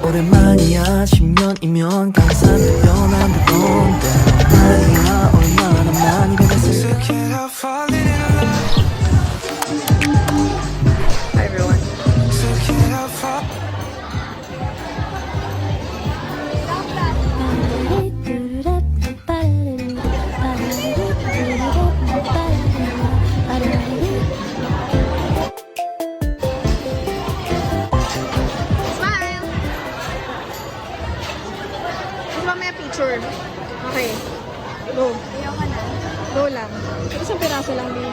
오랜만이야 10년이면 강산 변한 듯던데 말이야 얼마나 많이 변했을까. Hi everyone. Smile! Gusto ba may picture? Okay. Go. Ayaw ka na. Go lang. Isang piraso lang din.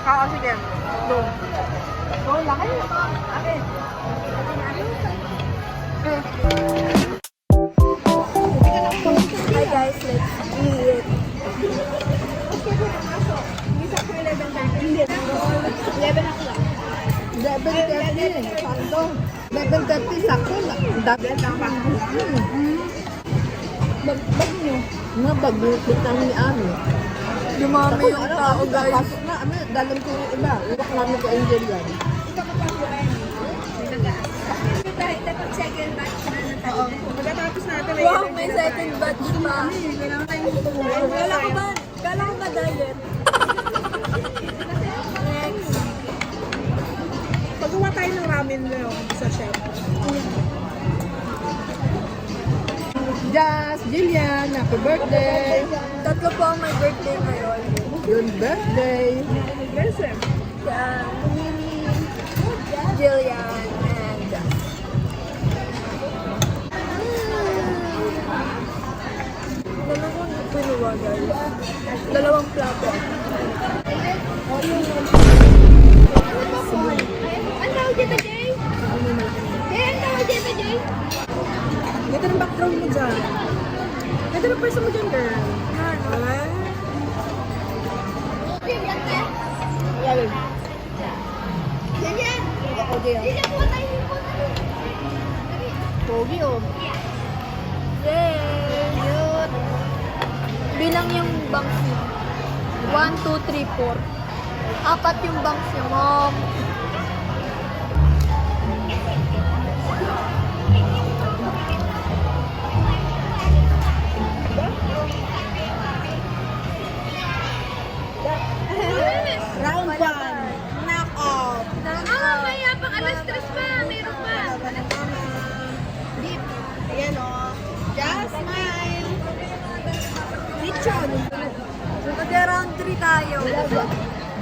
Ay, sige. Go. Go lang. Akin. Hi guys, let's eat. Hindi sa 11:30. 11 o'clock. 11:30. Sakto. 11:30 sakto na. Dami lang pa. Bag nyo. Mga bag nyo ni Ami. Dumami yung tao, guys. Pasok na, dalam ko yung iba. Iwak namin ko Angel yan. Pagkatapos natin, Wow, may second batch pa. Kala ko ba diet? Next. Pagawa tayo ng ramen na sa chef. Jazz, Jillian, happy birthday. Tatlo po ang may birthday ngayon. Your birthday. Listen. Jillian and Jazz. Naman ko pinuwa guys. Dalawang plato. Ang tawag dito, Jay? Ang tawag dito, Jay? Ganda ng background mo dyan. Ganda ng person mo dyan, girl. Ay. Ganyan. Ganyan po tayo. Pogi oh. Yay! Cute! Bilang yung bangs niyo. 1, 2, 3, 4. Apat yung bangs niyo, mom. Round 1. Knockout. Mamaya pang alas 3 pa. Mayroon pa. Deep. Ayan o. Just smile. Lechon. Mag-round 3 tayo.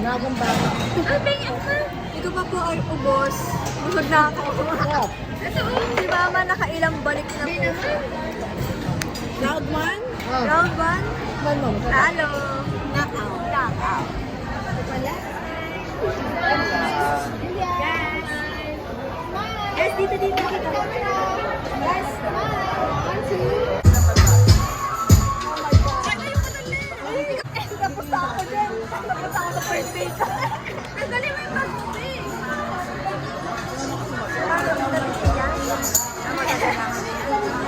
Nagang bata. Ito pa po ay ubos. Busog na ako. Si mama nakailang balik na po. Round 1. Round 1. Man mo. Talo. Knockout. Knockout. Yes, dito. Yes. 1, 2. Tapos na ako din. Tapos ako sa first page. Ang dali mo yung pag-uwi.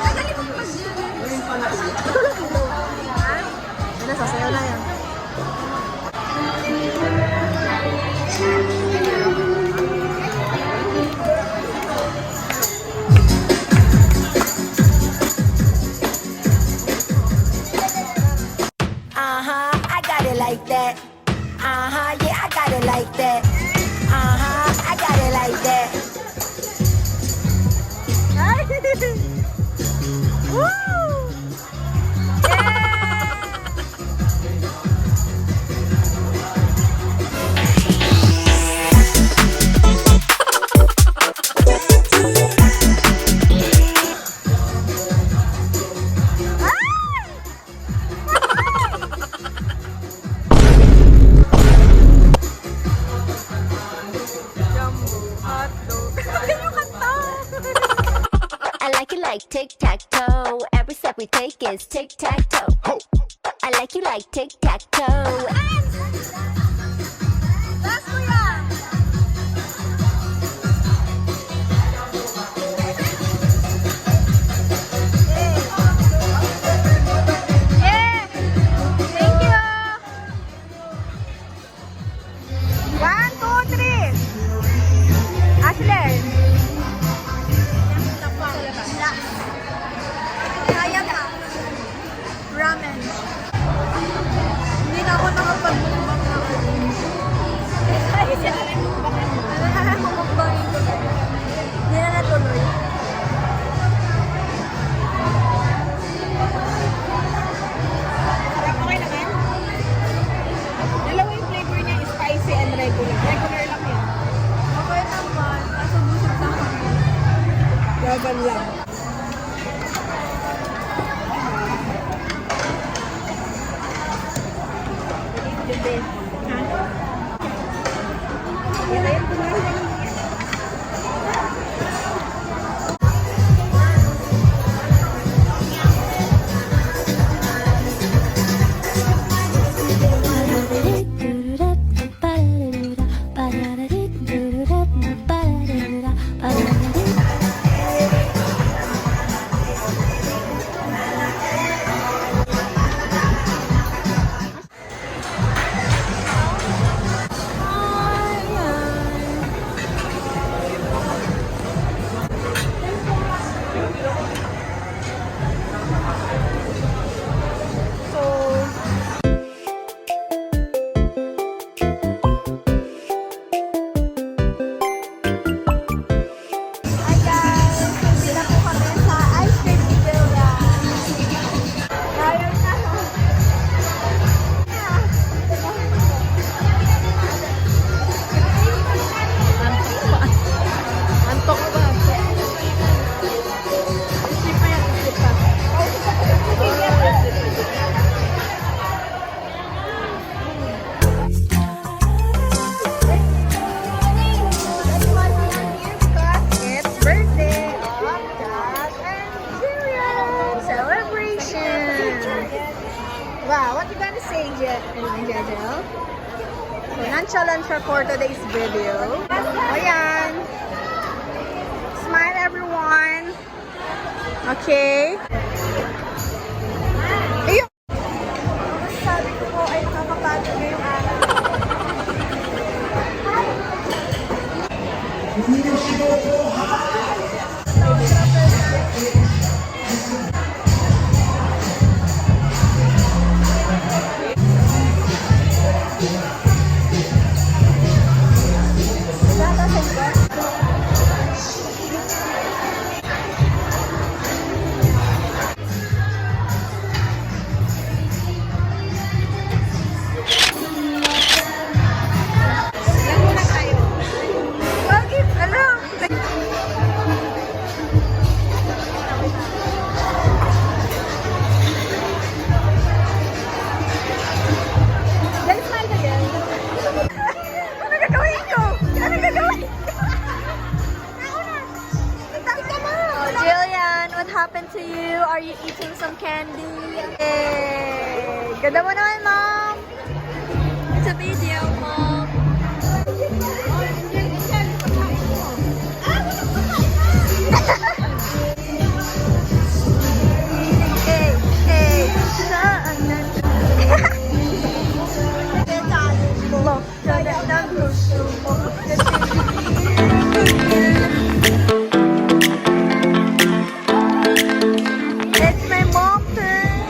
Ang dali mo yung pag-uwi. Ano, sasayaw na yan. I got it like that. Yeah, I got it like that. I got it like that. like tic-tac-toe. Every step we take is tic-tac-toe. I like you like tic-tac-toe. Last kuya! Yeah! Thank you! 1, 2, 3! Ashley! Kaya ka! Ramen. Hindi na ako nakapag-mukbang na ako. Mukbangin ko. Hindi na natuloy. Okay naman? Dalawa yung flavor niya, spicy and regular. Regular lang yan. Okay naman. Kaso busog na kami. Laban lang. Hi guys! Hindi na po kami sa ice cream pizzeria. Ngayon na. Antok ba? Isip pa yan, isip pa. It's birthday of Jack and Jillian celebration. Wow, what you gonna say, Jejel? So, nonchalant siya for today's video. O yan. Smile everyone. Okay. Ayun. Ang sabi ko po ay nakakapagod ngayong araw. Bakit? Ano? Dahil smile ka din. Ano gagawin ko? Ano gagawin ko? Oh, Jillian, what happened to you? Are you eating some candy? Hey, ganda mo naman, Mom. It's a video, Mom. Hey, hey, saan na? Kaya ng gusto mo. It's my mom turn.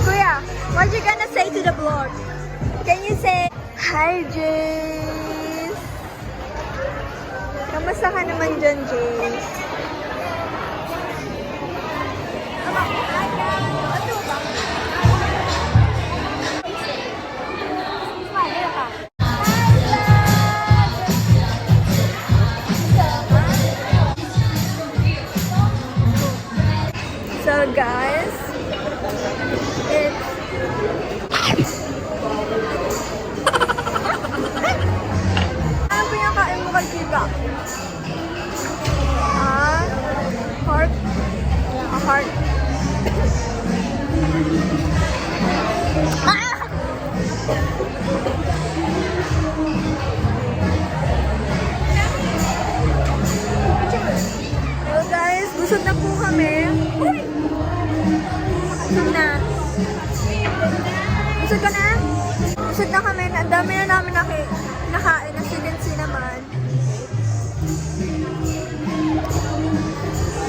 Kuya, what you gonna say to the vlog? Can you say, hi, Jace? Kamusta ka naman dyan, Jace? So guys, it's ano pinakain mo kay Chica? Ah? kami. Uy! Busog na. Busog ka na? Busog na kami. Ang dami na namin nakain. As you can see naman.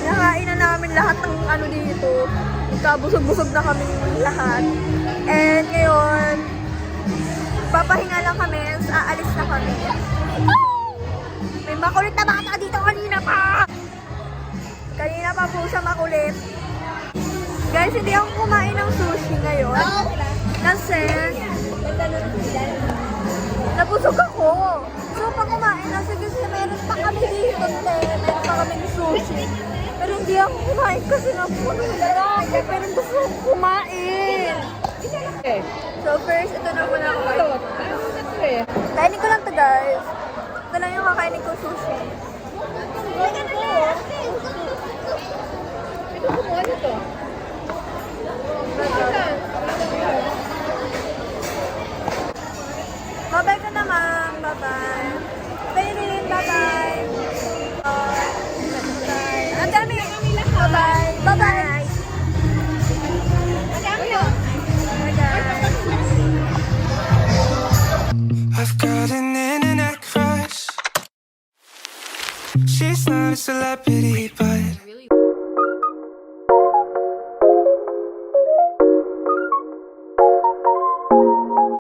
Nakain na namin lahat ng ano dito. Nagkabusog-busog na kami lahat. And ngayon, papahinga lang kami. Aalis na kami. May makulit na bata dito kanina pa! Kanina pa po siya makulit. Guys, hindi ako kumain ng sushi ngayon. Kasi, nabusog ako. So, pag kumain na, sige, meron pa kami dito, meron pa kami sushi. Pero hindi ako kumain kasi napuno na. Pero gusto kong kumain. So, first, ito na muna ako. Kainin ko lang to, guys. Ito lang yung kakainin ko sushi. Ano to? Bye-bye ka naman. Bye-bye. Tayo rin. Bye-bye. Bye. Ang dami. Bye-bye. Bye-bye. Bye, guys. I've got an internet crush. She's not a celebrity, but